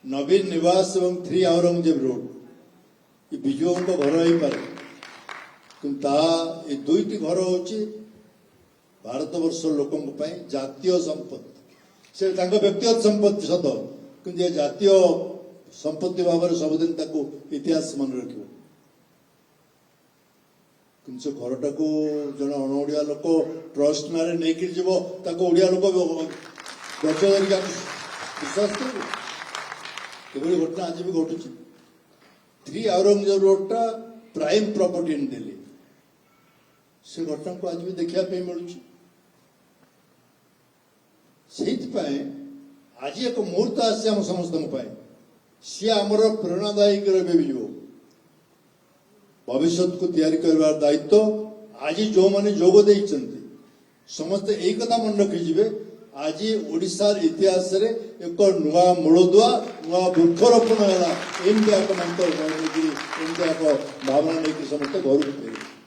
नवीन निवास एवं 3 औरंगजेब रोड ये विजु घर हो पारे कि दुईटी घर हूँ भारत वर्ष लोकों जातीय संपत्ति से व्यक्तिगत संपत्ति सत कि जातीय संपत्ति भाव में सबुदिन इतिहास मन रख से घरटा को जन अणओडिया लोक ट्रस्ट ना नहीं जीव ओडिया लोक गच धरिक विश्वास कर घटना आज भी घटू 3 औरंगजेब रोडटा प्राइम प्रॉपर्टी इन दिल्ली से घटना को आज भी देखा मिलूँ आज एक मुहूर्त आम समस्त सी आमर प्रेरणादायी रही भविष्य को तैयारी कर दायित्व आज जो मैंने जोग देते समस्ते यही कथा मन रखिजे आज ओडिशार इतिहास रे एक नुआ मूलदुआ नुआ वृक्षरोपण है एमती एक मंत्र एमती एक भावना नहीं समस्त घर फेर